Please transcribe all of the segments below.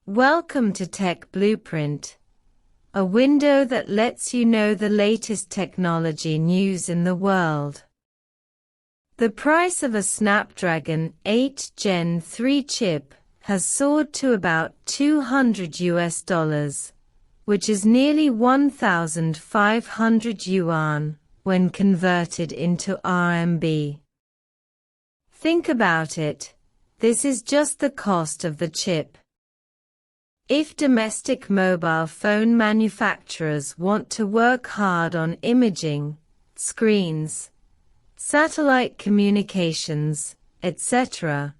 Welcome to Tech Blueprint, a window that lets you know the latest technology news in the world. The price of a Snapdragon 8 Gen 3 chip has soared to about $200, which is nearly 1,500 yuan when converted into RMB. Think about it, this is just the cost of the chip. If domestic mobile phone manufacturers want to work hard on imaging, screens, satellite communications, etc.,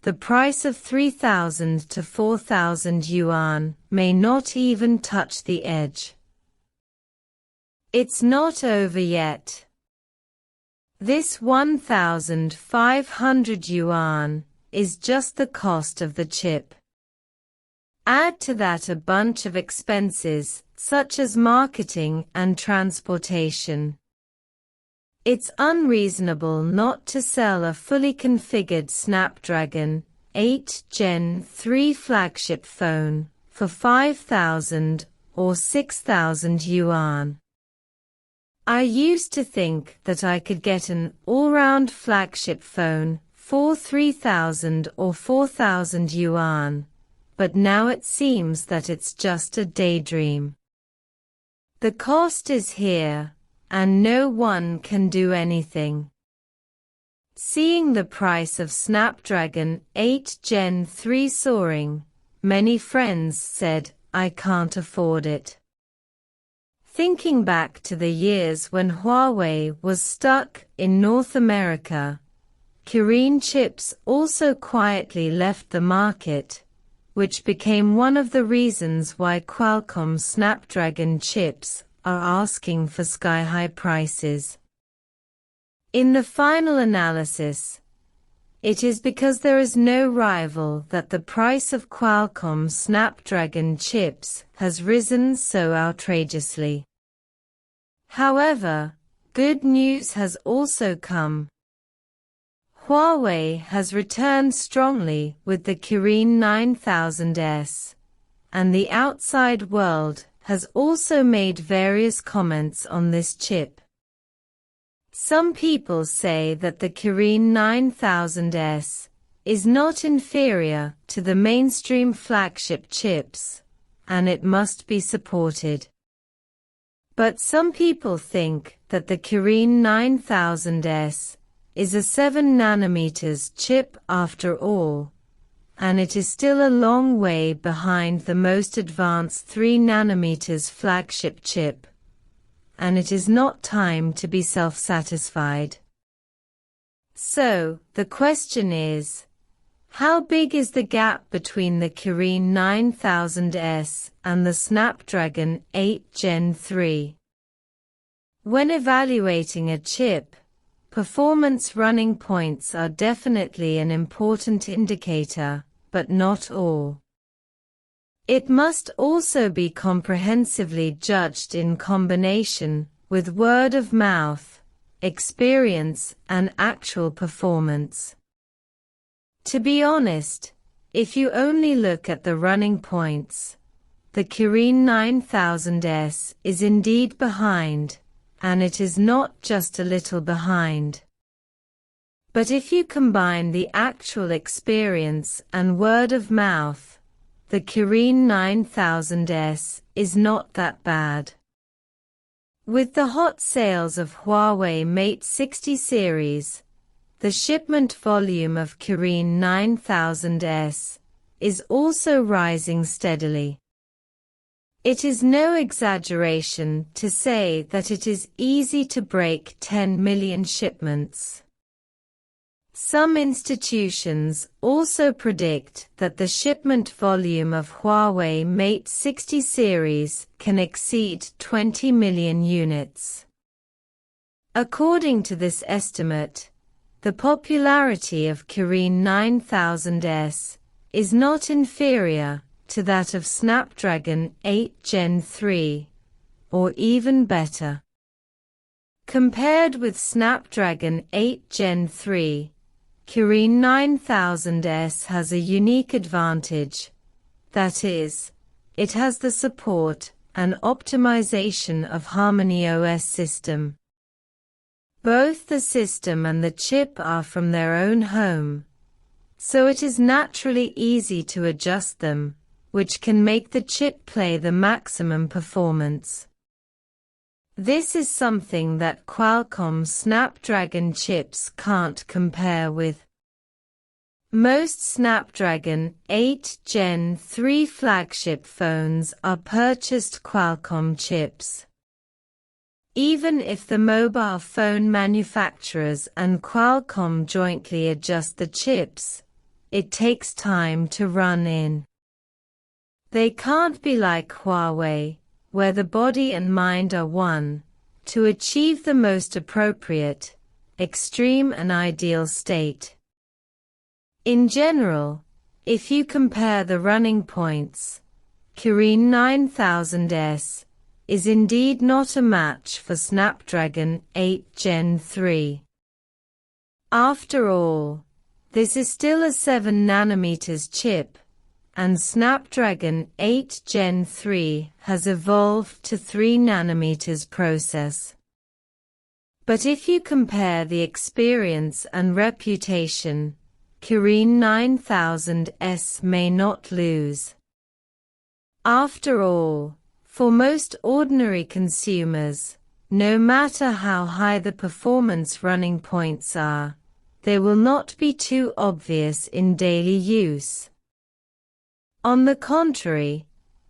the price of 3,000 to 4,000 yuan may not even touch the edge. It's not over yet. This 1,500 yuan is just the cost of the chip. Add to that a bunch of expenses, such as marketing and transportation. It's unreasonable not to sell a fully configured Snapdragon 8 Gen 3 flagship phone for 5,000 or 6,000 yuan. I used to think that I could get an all-round flagship phone for 3,000 or 4,000 yuan. But now it seems that it's just a daydream. The cost is here, and no one can do anything. Seeing the price of Snapdragon 8 Gen 3 soaring, many friends said, "I can't afford it." Thinking back to the years when Huawei was stuck in North America, Kirin chips also quietly left the market, which became one of the reasons why Qualcomm Snapdragon chips are asking for sky-high prices. In the final analysis, it is because there is no rival that the price of Qualcomm Snapdragon chips has risen so outrageously. However, good news has also come. Huawei has returned strongly with the Kirin 9000S, and the outside world has also made various comments on this chip. Some people say that the Kirin 9000S is not inferior to the mainstream flagship chips, and it must be supported. But some people think that the Kirin 9000S is a 7nm chip after all, and it is still a long way behind the most advanced 3nm flagship chip, and it is not time to be self-satisfied. So, the question is, how big is the gap between the Kirin 9000S and the Snapdragon 8 Gen 3? When evaluating a chip, performance running points are definitely an important indicator, but not all. It must also be comprehensively judged in combination with word of mouth, experience, and actual performance. To be honest, if you only look at the running points, the Kirin 9000S is indeed behind, and it is not just a little behind. But if you combine the actual experience and word of mouth, the Kirin 9000S is not that bad. With the hot sales of Huawei Mate 60 series, the shipment volume of Kirin 9000S is also rising steadily. It is no exaggeration to say that it is easy to break 10 million shipments. Some institutions also predict that the shipment volume of Huawei Mate 60 series can exceed 20 million units. According to this estimate, the popularity of Kirin 9000S is not inferior to that of Snapdragon 8 Gen 3, or even better. Compared with Snapdragon 8 Gen 3, Kirin 9000S has a unique advantage, That is, it has the support and optimization of Harmony OS system. Both the system and the chip are from their own home, so it is naturally easy to adjust them, which can make the chip play the maximum performance. This is something that Qualcomm Snapdragon chips can't compare with. Most Snapdragon 8 Gen 3 flagship phones are purchased Qualcomm chips. Even if the mobile phone manufacturers and Qualcomm jointly adjust the chips, it takes time to run in. They can't be like Huawei, where the body and mind are one, to achieve the most appropriate, extreme and ideal state. In general, if you compare the running points, Kirin 9000S is indeed not a match for Snapdragon 8 Gen 3. After all, this is still a 7nm chip, and Snapdragon 8 Gen 3 has evolved to 3nm process. But if you compare the experience and reputation, Kirin 9000S may not lose. After all, for most ordinary consumers, no matter how high the performance running points are, they will not be too obvious in daily use. On the contrary,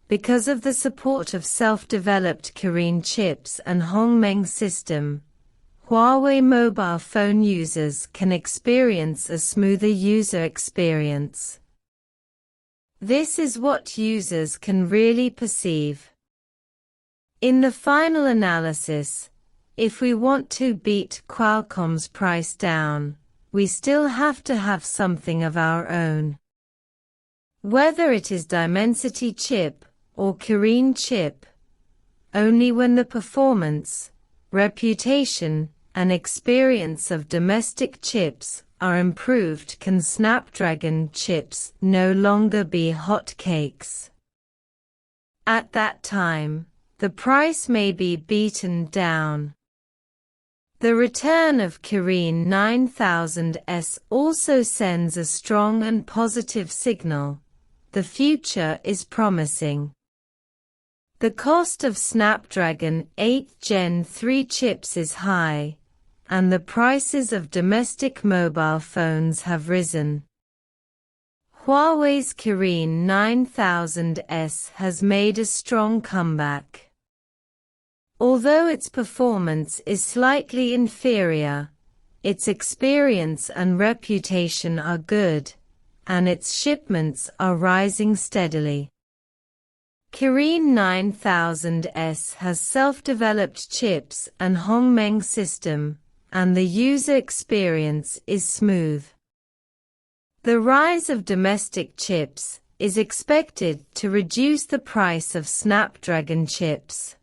because of the support of self-developed Kirin chips and Hongmeng system, Huawei mobile phone users can experience a smoother user experience. This is what users can really perceive. In the final analysis, if we want to beat Qualcomm's price down, we still have to have something of our own. Whether it is Dimensity chip or Kirin chip, only when the performance, reputation, and experience of domestic chips are improved can Snapdragon chips no longer be hotcakes. At that time, the price may be beaten down. The return of Kirin 9000S also sends a strong and positive signal. The future is promising. The cost of Snapdragon 8 Gen 3 chips is high, and the prices of domestic mobile phones have risen. Huawei's Kirin 9000S has made a strong comeback. Although its performance is slightly inferior, its experience and reputation are good, and its shipments are rising steadily. Kirin 9000S has self-developed chips and Hongmeng system, and the user experience is smooth. The rise of domestic chips is expected to reduce the price of Snapdragon chips.